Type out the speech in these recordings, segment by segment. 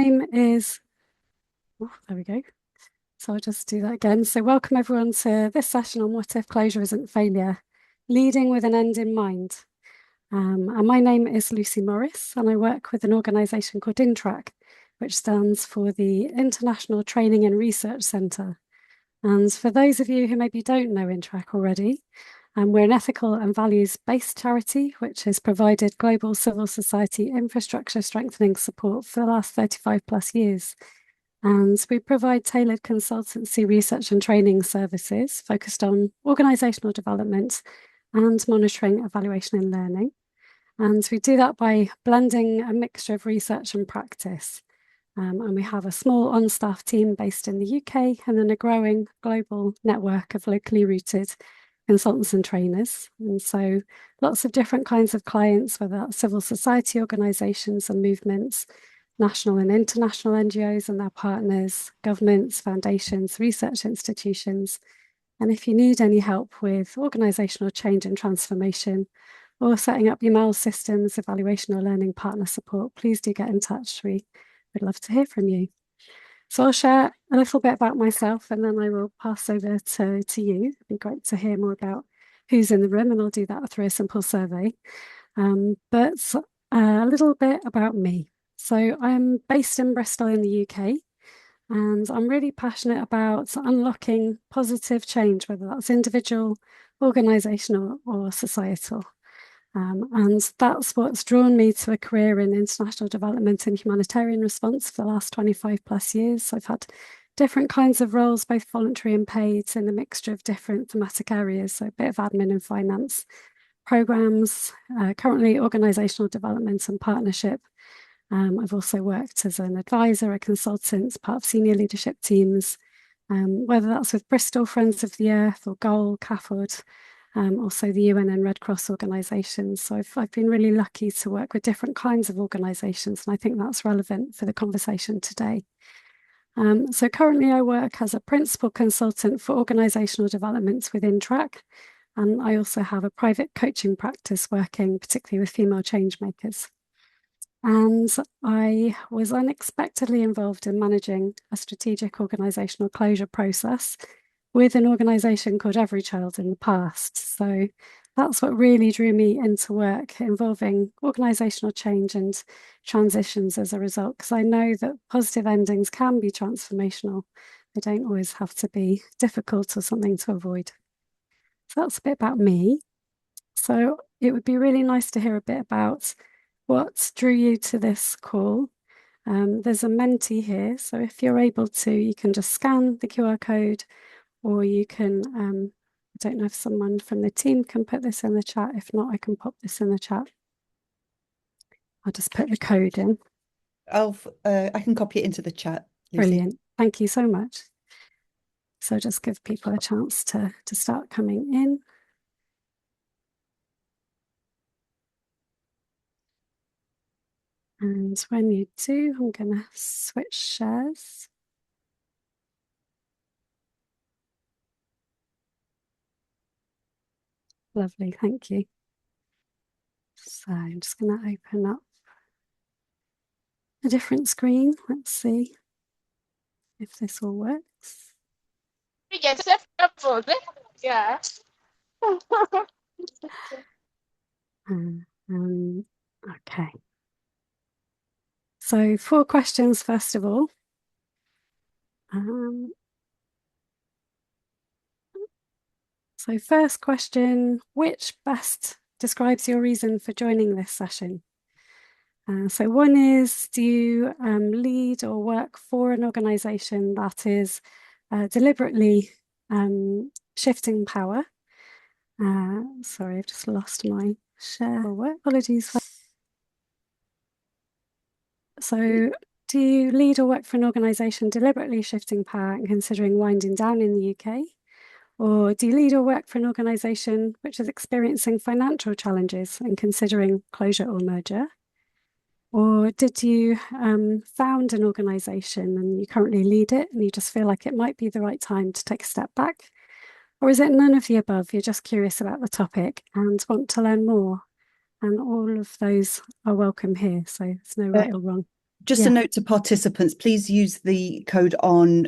name is, oh, there we go. So I'll just do that again. So welcome everyone to this session on What If Closure Isn't Failure, Leading with an End in Mind. And my name is Lucy Morris, and I work with an organisation called INTRAC, which stands for the International Training and Research Centre. And for those of you who maybe don't know INTRAC already, we're an ethical and values-based charity which has provided global civil society infrastructure strengthening support for the last 35 plus years. And we provide tailored consultancy, research and training services focused on organisational development and monitoring, evaluation and learning. And we do that by blending a mixture of research and practice. And we have a small on-staff team based in the UK and then a growing global network of locally rooted consultants and trainers. And so lots of different kinds of clients, whether that's civil society organisations and movements, national and international NGOs and their partners, governments, foundations, research institutions. And if you need any help with organisational change and transformation, or setting up your mail systems, evaluation or learning partner support, please do get in touch. We would love to hear from you. So I'll share a little bit about myself and then I will pass over to you. It'd be great to hear more about who's in the room, and I'll do that through a simple survey. But a little bit about me. So I'm based in Bristol in the UK, and I'm really passionate about unlocking positive change, whether that's individual, organisational or societal. And that's what's drawn me to a career in international development and humanitarian response for the last 25 plus years. So I've had different kinds of roles, both voluntary and paid, in a mixture of different thematic areas. So a bit of admin and finance programs, currently organisational development and partnership. I've also worked as an advisor, a consultant, part of senior leadership teams, whether that's with Bristol Friends of the Earth or Goal, CAFOD, also the UN and Red Cross organisations. So I've been really lucky to work with different kinds of organisations, and I think that's relevant for the conversation today. So currently I work as a principal consultant for organisational development with INTRAC, and I also have a private coaching practice working particularly with female change makers. And I was unexpectedly involved in managing a strategic organisational closure process with an organisation called Every Child in the past. So that's what really drew me into work involving organisational change and transitions as a result, because I know that positive endings can be transformational. They don't always have to be difficult or something to avoid. So that's a bit about me. So it would be really nice to hear a bit about what drew you to this call. There's a Menti here, so if you're able to, you can just scan the QR code, or you can, I don't know if someone from the team can put this in the chat. If not, I can pop this in the chat. I'll just put the code in. I can copy it into the chat, Lucy. Brilliant, thank you so much. So just give people a chance to start coming in. And when you do, I'm going to switch shares. Lovely, thank you. So I'm just going to open up a different screen. Let's see if this all works. Yeah. Okay. So 4 questions, first of all. So first question, which best describes your reason for joining this session? So one is, do you lead or work for an organisation that is deliberately shifting power? Sorry, I've just lost my share. Apologies. So do you lead or work for an organisation deliberately shifting power and considering winding down in the UK? Or do you lead or work for an organisation which is experiencing financial challenges and considering closure or merger? Or did you found an organisation and you currently lead it and you just feel like it might be the right time to take a step back? Or is it none of the above? You're just curious about the topic and want to learn more? And all of those are welcome here, so there's no right or wrong. Just a note to participants, please use the code on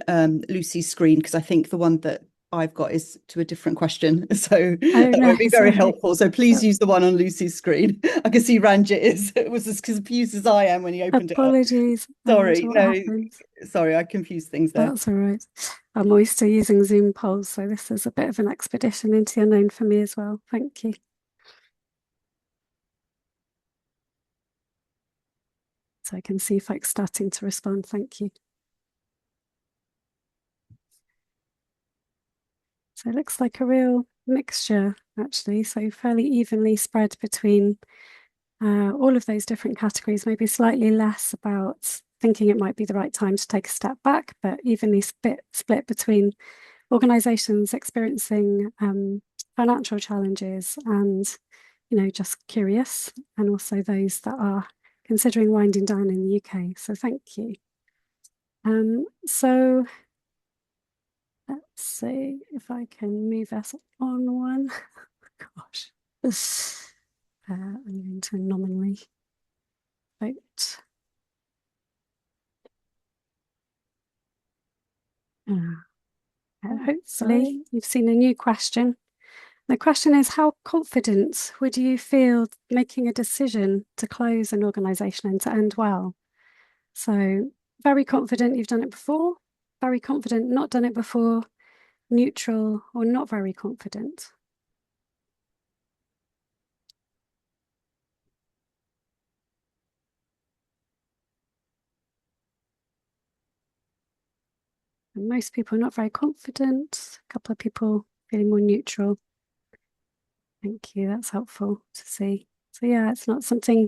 Lucy's screen, because I think the one that I've got is to a different question. So that would be very helpful. So please use the one on Lucy's screen. I can see Ranjit was as confused as I am when he opened it up. Apologies. Sorry, no, sorry, I confused things there. That's all right. I'm always still using Zoom polls, so this is a bit of an expedition into the unknown for me as well. Thank you. So I can see folks starting to respond. Thank you. So it looks like a real mixture, actually. So fairly evenly spread between all of those different categories, maybe slightly less about thinking it might be the right time to take a step back, but evenly split between organisations experiencing financial challenges and, you know, just curious, and also those that are considering winding down in the UK. So thank you. So let's see if I can move us on one. Gosh. I'm going to nominally vote. Hopefully you've seen a new question. The question is, how confident would you feel making a decision to close an organisation and to end well? So very confident you've done it before, very confident not done it before, neutral, or not very confident. And most people are not very confident, a couple of people feeling more neutral. Thank you, that's helpful to see. So yeah, it's not something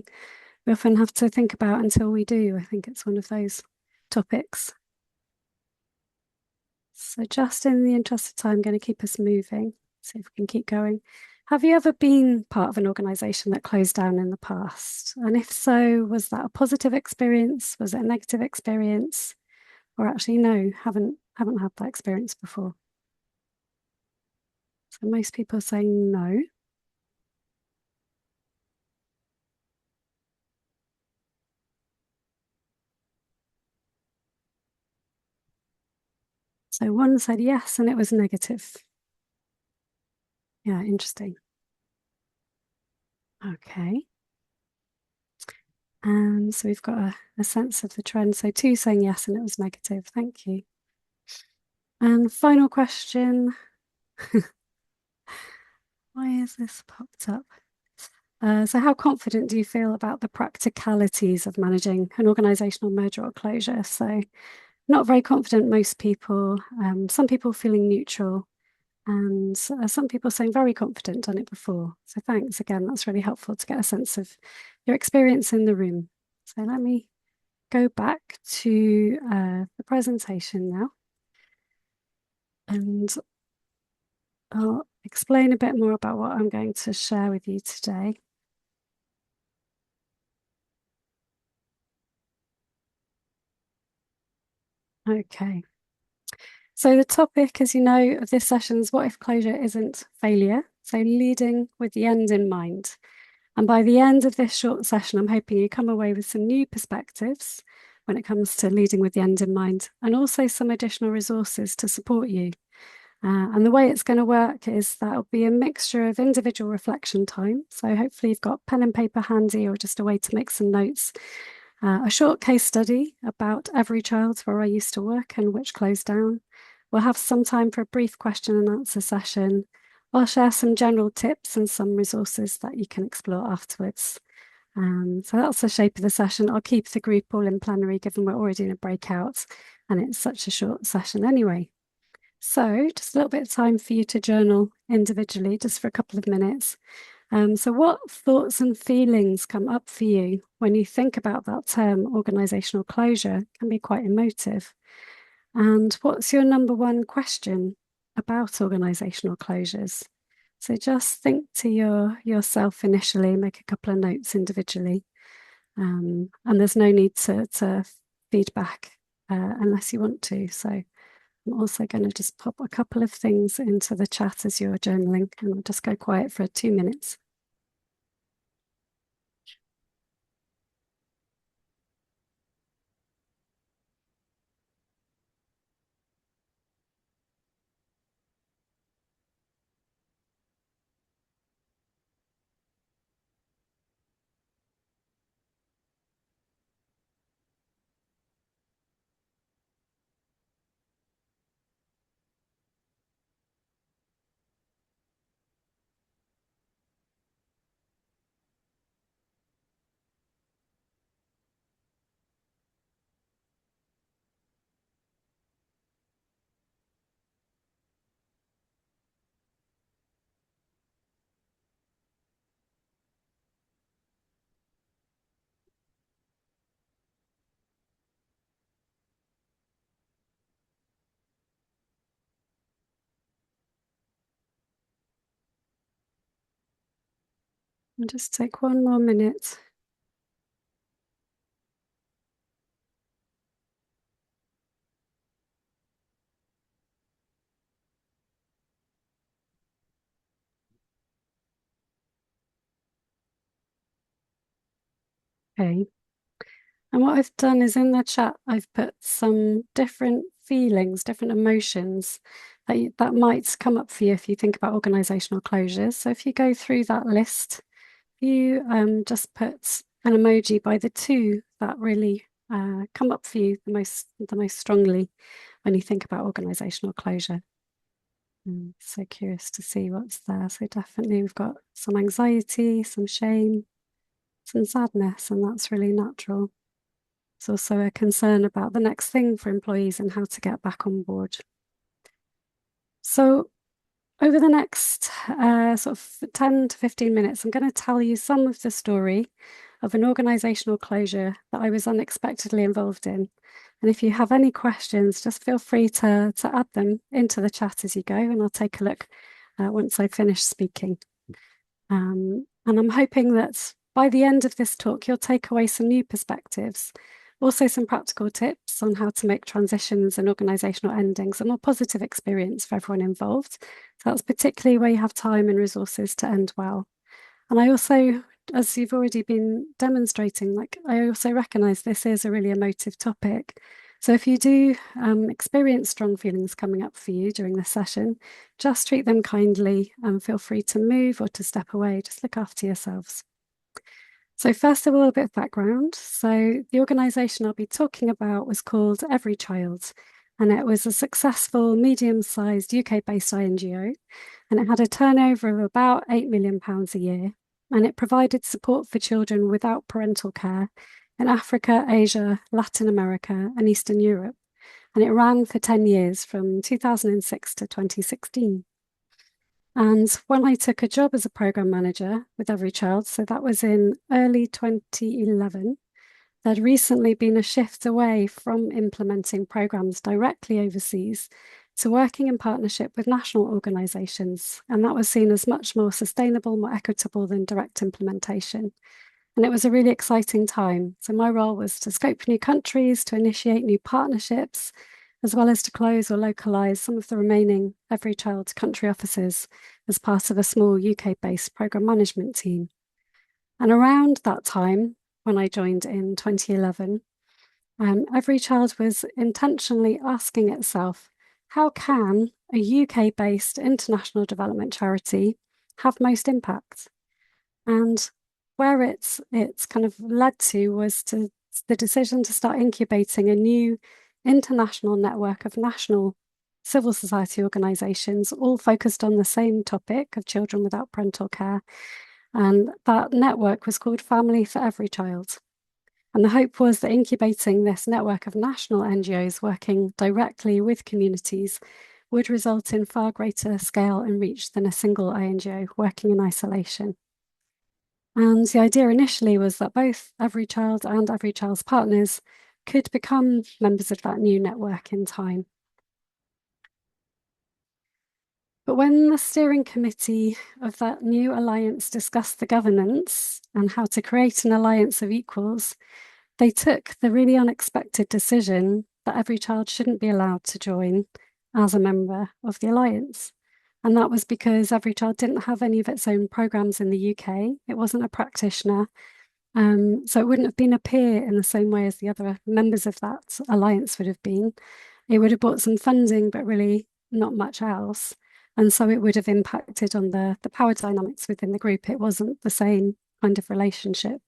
we often have to think about until we do. I think it's one of those topics. So just in the interest of time, I'm going to keep us moving, see if we can keep going. Have you ever been part of an organisation that closed down in the past? And if so, was that a positive experience? Was it a negative experience? Or actually, no, haven't had that experience before. So most people are saying no. So one said yes, and it was negative. Yeah, interesting. Okay. So we've got a sense of the trend. So 2 saying yes, and it was negative. Thank you. And final question. Why has this popped up? So how confident do you feel about the practicalities of managing an organisational merger or closure? So not very confident, most people, some people feeling neutral, and some people saying very confident, done it before. So thanks again, that's really helpful to get a sense of your experience in the room. So let me go back to the presentation now, and I'll explain a bit more about what I'm going to share with you today. Okay. So the topic, as you know, of this session is what if closure isn't failure? So leading with the end in mind. And by the end of this short session, I'm hoping you come away with some new perspectives when it comes to leading with the end in mind, and also some additional resources to support you. And the way it's going to work is that'll be a mixture of individual reflection time. So hopefully you've got pen and paper handy, or just a way to make some notes. A short case study about every child where I used to work and which closed down. We'll have some time for a brief question and answer session. I'll share some general tips and some resources that you can explore afterwards. So that's the shape of the session. I'll keep the group all in plenary, given we're already in a breakout and it's such a short session anyway. So just a little bit of time for you to journal individually, just for a couple of minutes. So what thoughts and feelings come up for you when you think about that term organisational closure? It can be quite emotive. And what's your number one question about organisational closures? So just think to yourself initially, make a couple of notes individually. And there's no need to feedback unless you want to. So I'm also going to just pop a couple of things into the chat as you're journaling, and I'll just go quiet for 2 minutes. And just take one more minute. Okay. And what I've done is in the chat, I've put some different feelings, different emotions that might come up for you if you think about organisational closures. So if you go through that list, you just put an emoji by the two that really come up for you the most strongly when you think about organisational closure. I'm so curious to see what's there. So definitely we've got some anxiety, some shame, some sadness, and that's really natural. There's also a concern about the next thing for employees and how to get back on board. So over the next sort of 10 to 15 minutes, I'm going to tell you some of the story of an organisational closure that I was unexpectedly involved in. And if you have any questions, just feel free to add them into the chat as you go, and I'll take a look once I finish speaking. And I'm hoping that by the end of this talk, you'll take away some new perspectives, also some practical tips on how to make transitions and organisational endings a more positive experience for everyone involved. So that's particularly where you have time and resources to end well. And I also, as you've already been demonstrating, I also recognise this is a really emotive topic. So if you do experience strong feelings coming up for you during this session, just treat them kindly and feel free to move or to step away. Just look after yourselves. So first of all, a bit of background. So the organisation I'll be talking about was called Every Child, and it was a successful medium-sized UK-based INGO, and it had a turnover of about £8 million a year, and it provided support for children without parental care in Africa, Asia, Latin America, and Eastern Europe. And it ran for 10 years from 2006 to 2016. And when I took a job as a program manager with Every Child, so that was in early 2011, there'd recently been a shift away from implementing programs directly overseas to working in partnership with national organisations. And that was seen as much more sustainable, more equitable than direct implementation. And it was a really exciting time. So my role was to scope new countries, to initiate new partnerships, as well as to close or localise some of the remaining Every Child country offices as part of a small UK-based programme management team. And around that time, when I joined in 2011, Every Child was intentionally asking itself, how can a UK-based international development charity have most impact? And where it's kind of led to was to the decision to start incubating a new international network of national civil society organisations, all focused on the same topic of children without parental care. And that network was called Family for Every Child. And the hope was that incubating this network of national NGOs working directly with communities would result in far greater scale and reach than a single INGO working in isolation. And the idea initially was that both Every Child and Every Child's partners could become members of that new network in time. But when the steering committee of that new alliance discussed the governance and how to create an alliance of equals, they took the really unexpected decision that Every Child shouldn't be allowed to join as a member of the alliance. And that was because Every Child didn't have any of its own programs in the UK. It wasn't a practitioner. So it wouldn't have been a peer in the same way as the other members of that alliance would have been. It would have brought some funding, but really not much else. And so it would have impacted on the power dynamics within the group. It wasn't the same kind of relationship.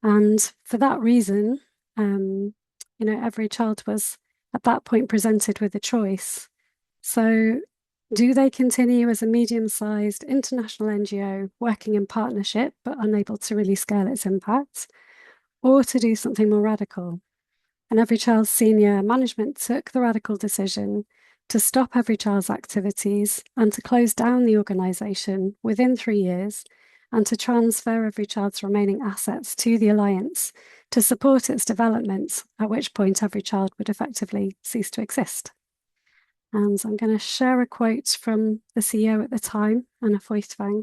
And for that reason, Every Child was at that point presented with a choice. So do they continue as a medium-sized international NGO working in partnership but unable to really scale its impact, or to do something more radical? And Every Child's senior management took the radical decision to stop Every Child's activities and to close down the organisation within 3 years, and to transfer Every Child's remaining assets to the Alliance to support its development, at which point Every Child would effectively cease to exist. And I'm going to share a quote from the CEO at the time, Anna Feuchtwang.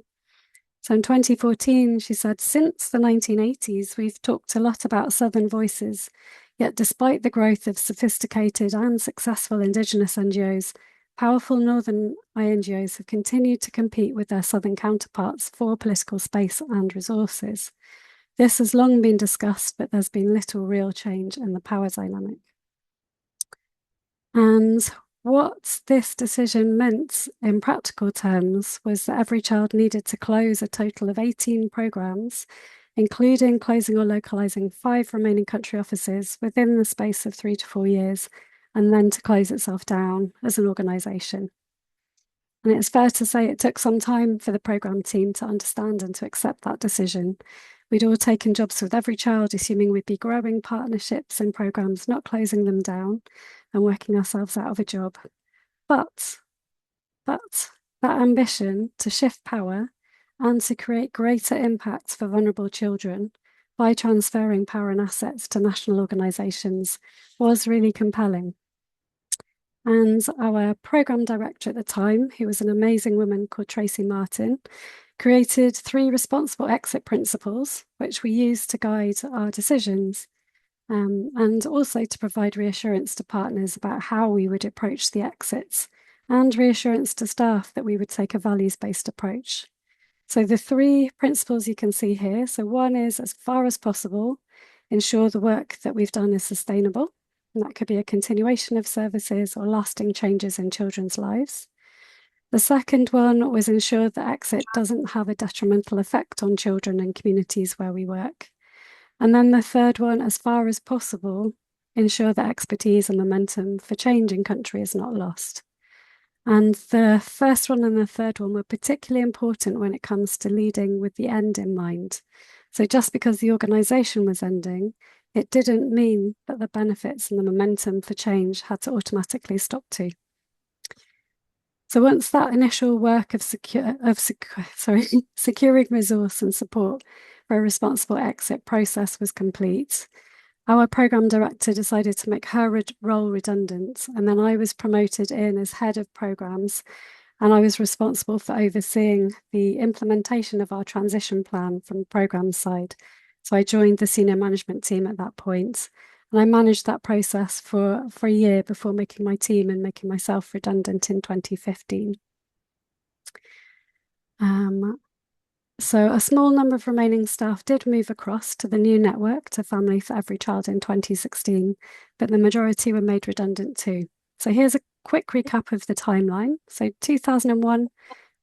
So in 2014, she said, since the 1980s, we've talked a lot about Southern voices, yet despite the growth of sophisticated and successful Indigenous NGOs, powerful Northern INGOs have continued to compete with their Southern counterparts for political space and resources. This has long been discussed, but there's been little real change in the power dynamic. And what this decision meant in practical terms was that every child needed to close a total of 18 programmes, including closing or localising 5 remaining country offices within the space of 3 to 4 years, and then to close itself down as an organisation. And it's fair to say it took some time for the programme team to understand and to accept that decision. We'd all taken jobs with every child, assuming we'd be growing partnerships and programmes, not closing them down and working ourselves out of a job. But that ambition to shift power and to create greater impact for vulnerable children by transferring power and assets to national organisations was really compelling. And our programme director at the time, who was an amazing woman called Tracy Martin, created 3 responsible exit principles, which we used to guide our decisions, and also to provide reassurance to partners about how we would approach the exits, and reassurance to staff that we would take a values-based approach. So the 3 principles you can see here. So one is, as far as possible, ensure the work that we've done is sustainable. And that could be a continuation of services or lasting changes in children's lives. The second one was ensure that exit doesn't have a detrimental effect on children and communities where we work. And then the third one, as far as possible, ensure that expertise and momentum for change in country is not lost. And the first one and the third one were particularly important when it comes to leading with the end in mind. So just because the organisation was ending, it didn't mean that the benefits and the momentum for change had to automatically stop too. So once that initial work of securing resource and support for a responsible exit process was complete, our programme director decided to make her role redundant, and then I was promoted in as head of programmes, and I was responsible for overseeing the implementation of our transition plan from the programme side. So I joined the senior management team at that point, and I managed that process for a year before making my team and making myself redundant in 2015. So a small number of remaining staff did move across to the new network to Family for Every Child in 2016, but the majority were made redundant too. So here's a quick recap of the timeline. So 2001,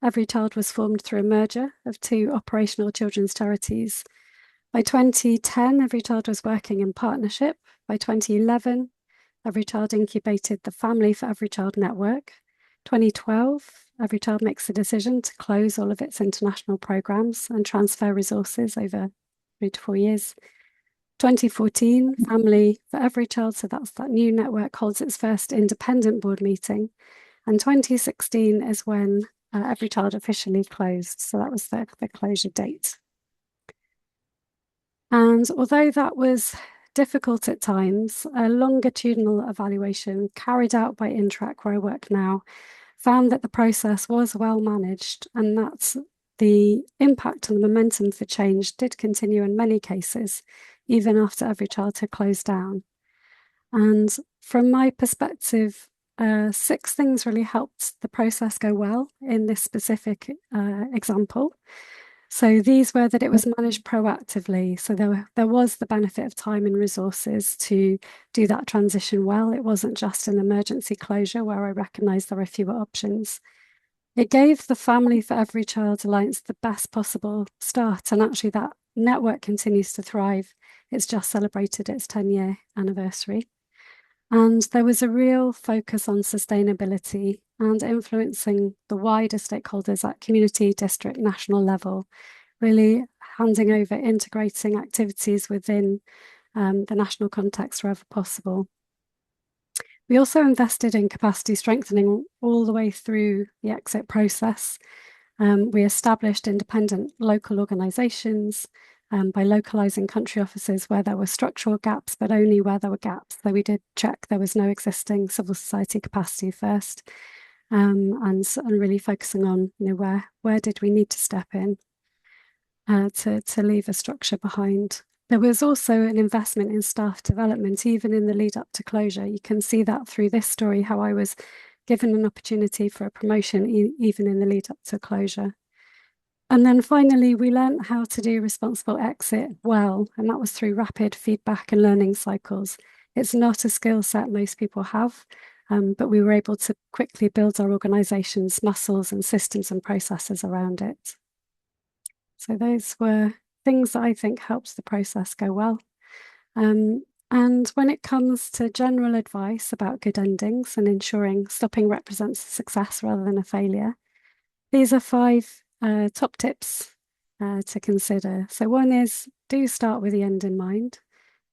Every Child was formed through a merger of 2 operational children's charities. By 2010, Every Child was working in partnership. By 2011, Every Child incubated the Family for Every Child network. 2012, Every Child makes the decision to close all of its international programmes and transfer resources over 3 to 4 years. 2014, Family for Every Child, so that's that new network, holds its first independent board meeting. And 2016 is when Every Child officially closed. So that was the closure date. And although that was difficult at times, a longitudinal evaluation carried out by INTRAC, where I work now, found that the process was well managed and that the impact and the momentum for change did continue in many cases, even after Every Child had closed down. And from my perspective, 6 things really helped the process go well in this specific example. So these were that it was managed proactively. So there was the benefit of time and resources to do that transition well. It wasn't just an emergency closure where I recognised there were fewer options. It gave the Family for Every Child Alliance the best possible start. And actually that network continues to thrive. It's just celebrated its 10-year anniversary. And there was a real focus on sustainability and influencing the wider stakeholders at community, district, national level, really handing over integrating activities within the national context wherever possible. We also invested in capacity strengthening all the way through the exit process. We established independent local organisations, by localising country offices where there were structural gaps, but only where there were gaps. So we did check there was no existing civil society capacity first, and really focusing on, where did we need to step in. to leave a structure behind. There was also an investment in staff development, even in the lead up to closure. You can see that through this story, how I was given an opportunity for a promotion even in the lead up to closure. And then finally, we learned how to do responsible exit well, and that was through rapid feedback and learning cycles. It's not a skill set most people have, but we were able to quickly build our organisation's muscles and systems and processes around it. So those were things that I think helped the process go well. And when it comes to general advice about good endings and ensuring stopping represents a success rather than a failure, these are 5 top tips to consider. So one is, do start with the end in mind.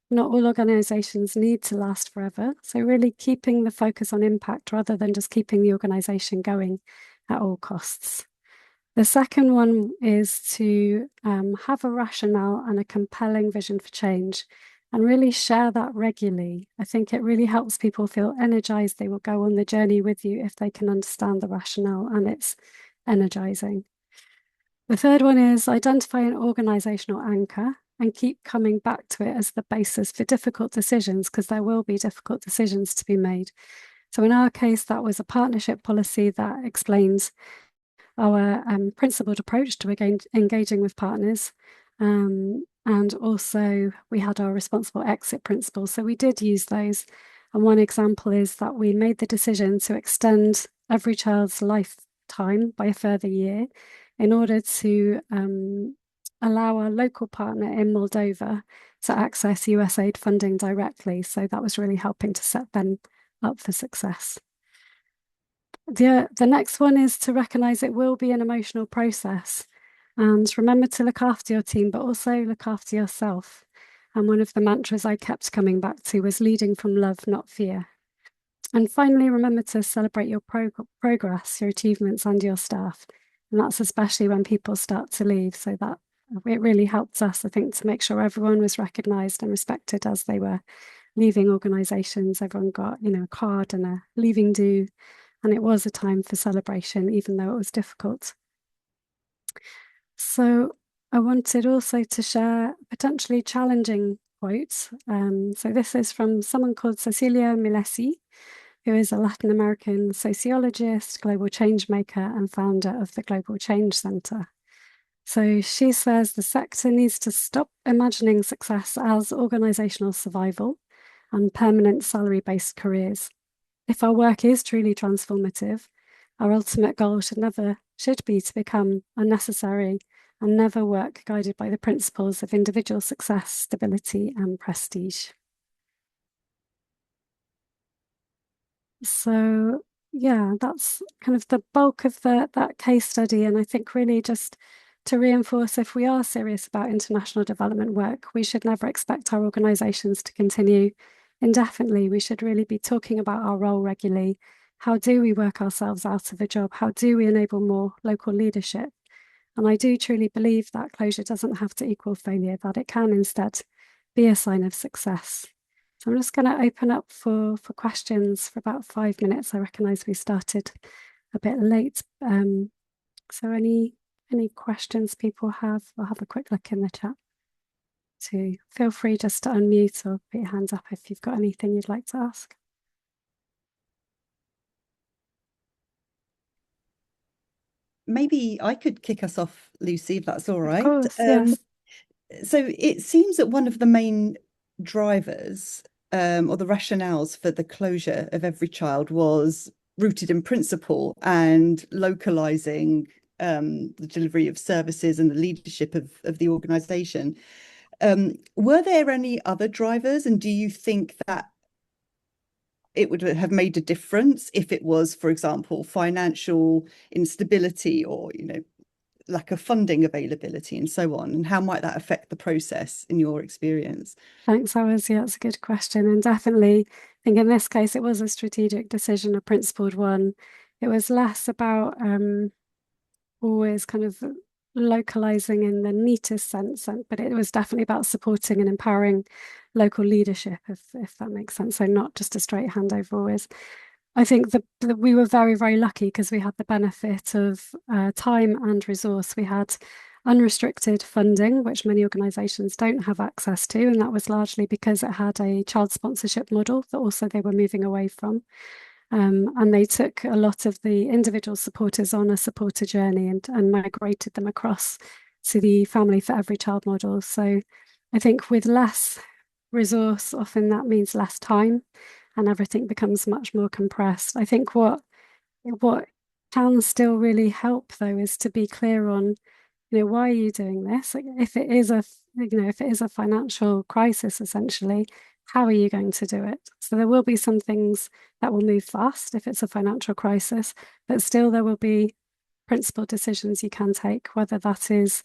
Not all organisations need to last forever. So really keeping the focus on impact rather than just keeping the organisation going at all costs. The second one is to have a rationale and a compelling vision for change and really share that regularly. I think it really helps people feel energized. They will go on the journey with you if they can understand the rationale, and it's energizing. The third one is identify an organizational anchor and keep coming back to it as the basis for difficult decisions, because there will be difficult decisions to be made. So in our case, that was a partnership policy that explains our principled approach to engaging with partners. And also we had our responsible exit principles. So we did use those. And one example is that we made the decision to extend every child's lifetime by a further year in order to allow our local partner in Moldova to access USAID funding directly. So that was really helping to set them up for success. The next one is to recognize it will be an emotional process, and remember to look after your team, but also look after yourself. And one of the mantras I kept coming back to was leading from love, not fear. And finally, remember to celebrate your progress, your achievements, and your staff. And that's especially when people start to leave. So that it really helped us, I think, to make sure everyone was recognized and respected as they were leaving organizations. Everyone got, a card and a leaving do. And it was a time for celebration, even though it was difficult. So I wanted also to share potentially challenging quotes. So this is from someone called Cecilia Milesi, who is a Latin American sociologist, global change maker, and founder of the Global Change Center. So she says the sector needs to stop imagining success as organizational survival and permanent salary-based careers. If our work is truly transformative, our ultimate goal should be to become unnecessary and never work guided by the principles of individual success, stability, and prestige. So yeah, that's kind of the bulk of that case study. And I think really just to reinforce, if we are serious about international development work, we should never expect our organisations to continue indefinitely. We should really be talking about our role regularly. How do we work ourselves out of a job? How do we enable more local leadership? And I do truly believe that closure doesn't have to equal failure, that it can instead be a sign of success. So I'm just going to open up for questions for about 5 minutes. I recognise we started a bit late. So any questions people have, I'll have a quick look in the chat too. Feel free just to unmute or put your hands up if you've got anything you'd like to ask. Maybe I could kick us off, Lucy, if that's all right. Of course, yes. So it seems that one of the main drivers or the rationales for the closure of every child was rooted in principle and localizing the delivery of services and the leadership of the organization. Were there any other drivers, and do you think that it would have made a difference if it was, for example, financial instability or, lack of funding availability and so on? And how might that affect the process in your experience? Thanks, Alice. Yeah, that's a good question. And definitely, I think in this case, it was a strategic decision, a principled one. It was less about always kind of localizing in the neatest sense, but it was definitely about supporting and empowering local leadership, if that makes sense. So not just a straight handover always. I think that we were very, very lucky because we had the benefit of time and resource. We had unrestricted funding, which many organisations don't have access to, and that was largely because it had a child sponsorship model that also they were moving away from. And they took a lot of the individual supporters on a supporter journey and migrated them across to the family for every child model. So I think with less resource, often that means less time and everything becomes much more compressed. I think what can still really help though is to be clear on, why are you doing this? Like if it is a financial crisis, essentially, how are you going to do it? So there will be some things that will move fast if it's a financial crisis, but still there will be principal decisions you can take, whether that is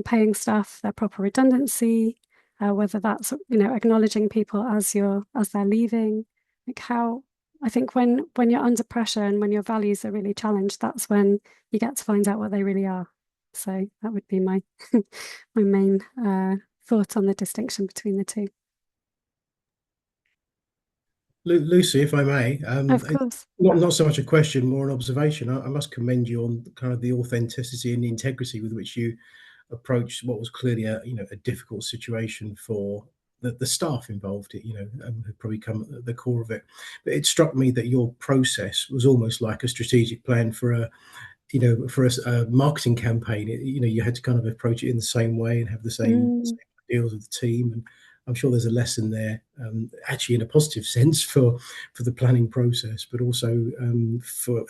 paying staff their proper redundancy, whether that's acknowledging people as they're leaving. Like how I think when you're under pressure and when your values are really challenged, that's when you get to find out what they really are. So that would be my my main thought on the distinction between the two. Lucy, if I may, Of course. not so much a question, more an observation. I must commend you on kind of the authenticity and the integrity with which you approached what was clearly a difficult situation for the staff involved. Had probably come at the core of it. But it struck me that your process was almost like a strategic plan for a marketing campaign. You had to kind of approach it in the same way and have the same deals with the team. And I'm sure there's a lesson there, actually in a positive sense for the planning process, but also for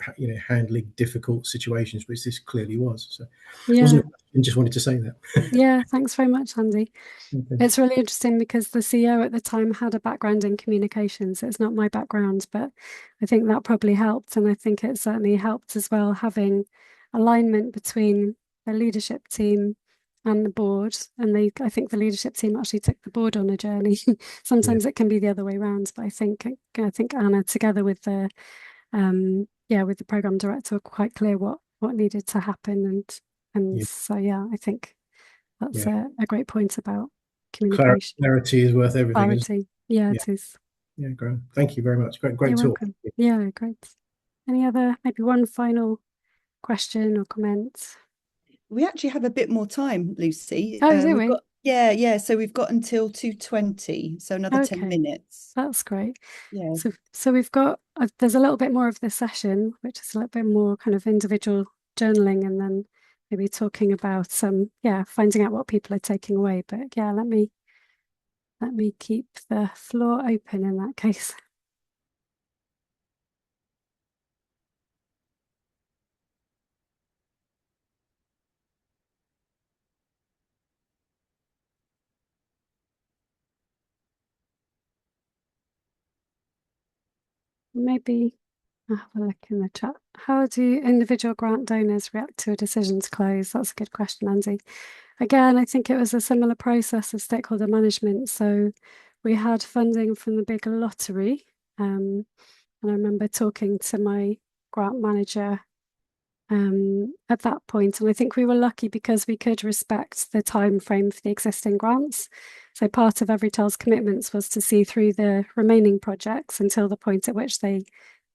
handling difficult situations, which this clearly was. So, wasn't a question, just wanted to say that. Yeah, thanks very much, Andy. Okay. It's really interesting because the CEO at the time had a background in communications. It's not my background, but I think that probably helped. And I think it certainly helped as well having alignment between the leadership team and the board. And I think the leadership team actually took the board on a journey. Sometimes it can be the other way around, but I think Anna, together with with the program director, were quite clear what needed to happen. And so I think that's a great point about communication. Clarity is worth everything. Clarity. Yeah, it is. Yeah, great. Thank you very much. Great You're talk. welcome. Yeah, great. Any other, maybe one final question or comment? We actually have a bit more time, Lucy. Oh, do we? So we've got until 2:20, so another 10 minutes. That's great. Yeah. So we've got, there's a little bit more of this session, which is a little bit more kind of individual journaling and then maybe talking about finding out what people are taking away. But yeah, let me keep the floor open in that case. Maybe I'll have a look in the chat. How do individual grant donors react to a decision to close? That's a good question, Andy. Again, I think it was a similar process of stakeholder management. So we had funding from the big lottery. And I remember talking to my grant manager at that point, and I think we were lucky because we could respect the time frame for the existing grants. So part of Every Child's commitments was to see through the remaining projects until the point at which they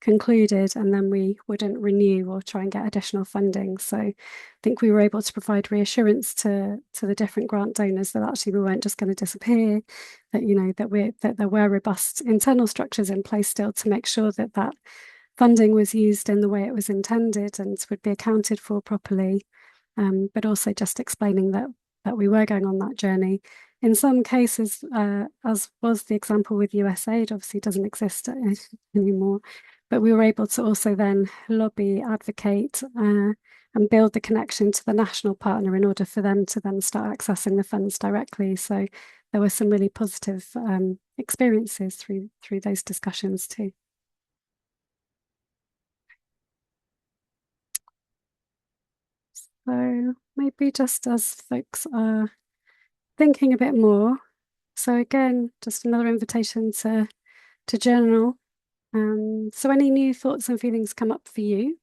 concluded, and then we wouldn't renew or try and get additional funding. So I think we were able to provide reassurance to the different grant donors that actually we weren't just going to disappear, that there were robust internal structures in place still to make sure that funding was used in the way it was intended and would be accounted for properly, but also just explaining that we were going on that journey. In some cases, as was the example with USAID, obviously doesn't exist anymore, but we were able to also then lobby, advocate, and build the connection to the national partner in order for them to then start accessing the funds directly. So there were some really positive experiences through those discussions too. So maybe just as folks are thinking a bit more. So again, just another invitation to journal. So any new thoughts and feelings come up for you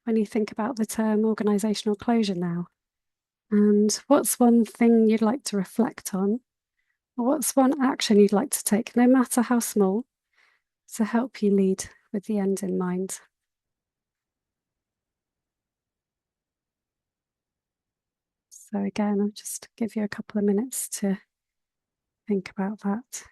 when you think about the term organisational closure now? And what's one thing you'd like to reflect on? Or what's one action you'd like to take, no matter how small, to help you lead with the end in mind? So So again, I'll just give you a couple of minutes to think about that.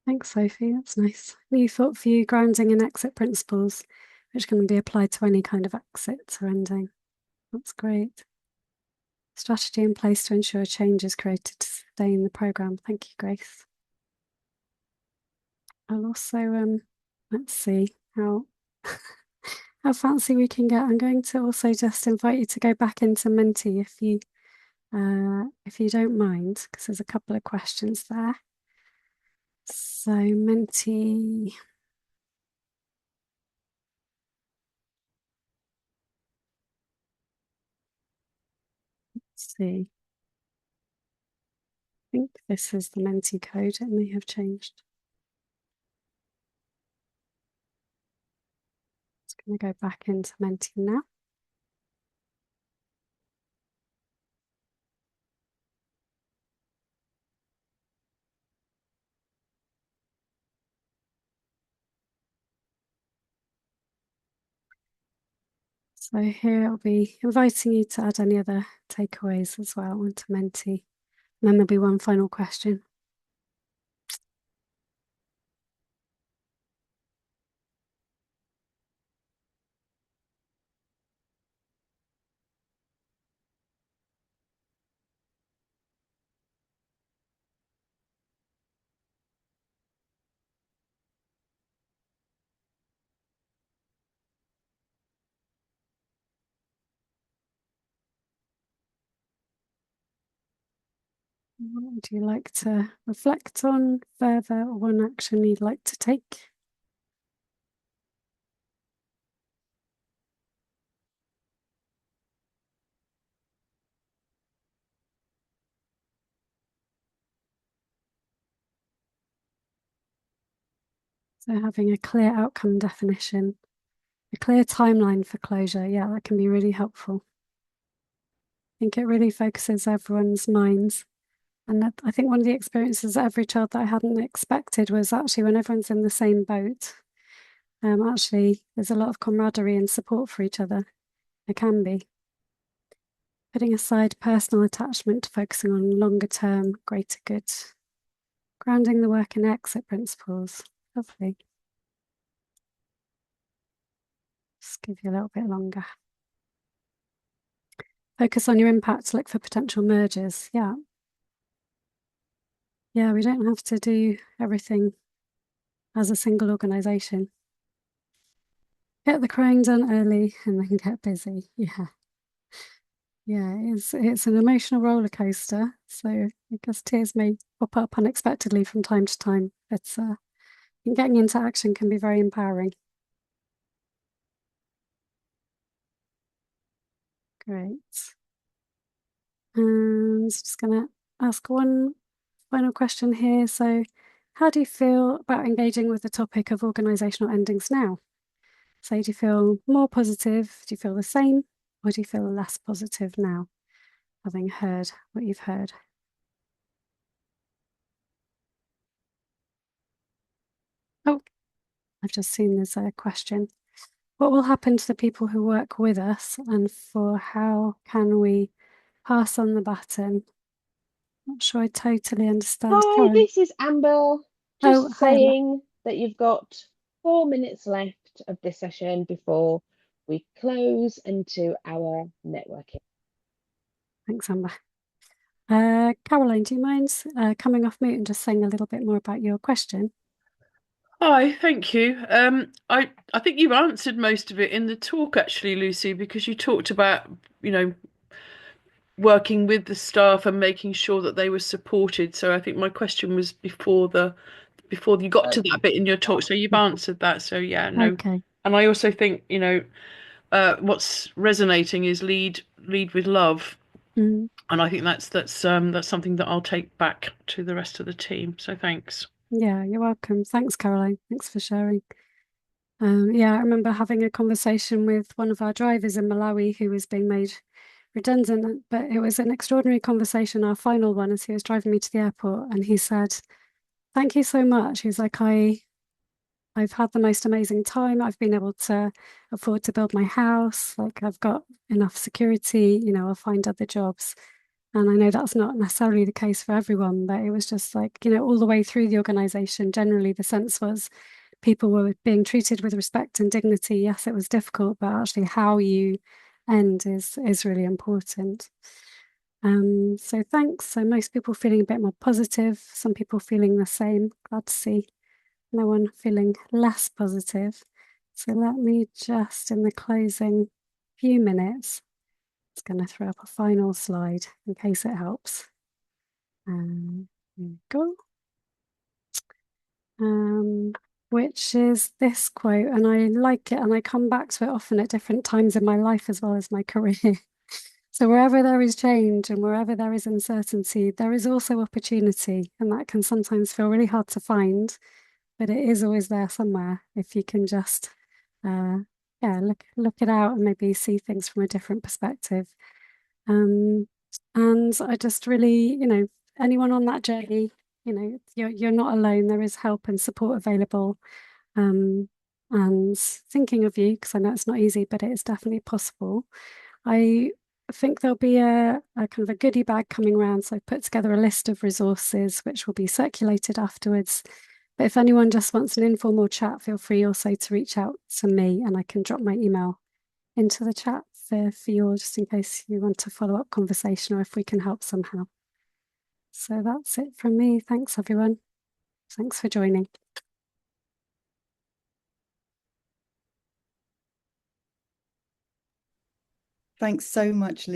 Thanks, Sophie. That's nice. New thought for you, grounding and exit principles, which can be applied to any kind of exit or ending. That's great. Strategy in place to ensure change is created to sustain the programme. Thank you, Grace. I'll also, let's see how how fancy we can get. I'm going to also just invite you to go back into Menti if you don't mind, because there's a couple of questions there. So Menti. Let's see. I think this is the Menti code. It may have changed. Just going to go back into Menti now. So here I'll be inviting you to add any other takeaways as well into Menti. And then there'll be one final question. What would you like to reflect on further, or one action you'd like to take? So having a clear outcome definition, a clear timeline for closure, yeah, that can be really helpful. I think it really focuses everyone's minds. And I think one of the experiences of every child that I hadn't expected was actually when everyone's in the same boat, actually there's a lot of camaraderie and support for each other. There can be. Putting aside personal attachment, focusing on longer term, greater good. Grounding the work in exit principles. Lovely. Just give you a little bit longer. Focus on your impact, look for potential mergers. Yeah. Yeah, we don't have to do everything as a single organisation. Get the crying done early and then get busy. Yeah. Yeah, it's an emotional roller coaster. So I guess tears may pop up unexpectedly from time to time. But getting into action can be very empowering. Great. And just going to ask one final question here. So how do you feel about engaging with the topic of organisational endings now? So do you feel more positive? Do you feel the same? Or do you feel less positive now, having heard what you've heard? Oh, I've just seen there's a question. What will happen to the people who work with us, and for how can we pass on the baton? Not sure I totally understand. Hi, Sorry. this is Amber. Just Hi, Amber. saying that you've got 4 minutes left of this session before we close into our networking. Thanks, Amber. Caroline, do you mind coming off mute and just saying a little bit more about your question? Hi, thank you. I think you've answered most of it in the talk, actually, Lucy, because you talked about, working with the staff and making sure that they were supported. So I think my question was before you got to that bit in your talk. So you've answered that. So yeah, no. Okay. And I also think, what's resonating is lead with love. Mm. And I think that's something that I'll take back to the rest of the team. So thanks. Yeah, you're welcome. Thanks, Caroline. Thanks for sharing. Yeah, I remember having a conversation with one of our drivers in Malawi who was being made redundant, but it was an extraordinary conversation, our final one, as he was driving me to the airport, and he said, "Thank you so much." He was like, I've had the most amazing time. I've been able to afford to build my house. Like I've got enough security, I'll find other jobs. And I know that's not necessarily the case for everyone, but it was just like, all the way through the organization, generally the sense was people were being treated with respect and dignity. Yes, it was difficult, but actually how you end is really important. So thanks. So most people feeling a bit more positive, some people feeling the same. Glad to see no one feeling less positive. So let me just, in the closing few minutes, it's going to throw up a final slide in case it helps. Here we go. Which is this quote, and I like it, and I come back to it often at different times in my life as well as my career. So wherever there is change and wherever there is uncertainty, there is also opportunity, and that can sometimes feel really hard to find, but it is always there somewhere if you can just look it out and maybe see things from a different perspective. And I just really, anyone on that journey, you're not alone. There is help and support available. And thinking of you, because I know it's not easy, but it is definitely possible. I think there'll be a kind of a goodie bag coming around. So I put together a list of resources which will be circulated afterwards. But if anyone just wants an informal chat, feel free also to reach out to me and I can drop my email into the chat for you, just in case you want a follow-up conversation or if we can help somehow. So that's it from me. Thanks, everyone. Thanks for joining. Thanks so much, Lee.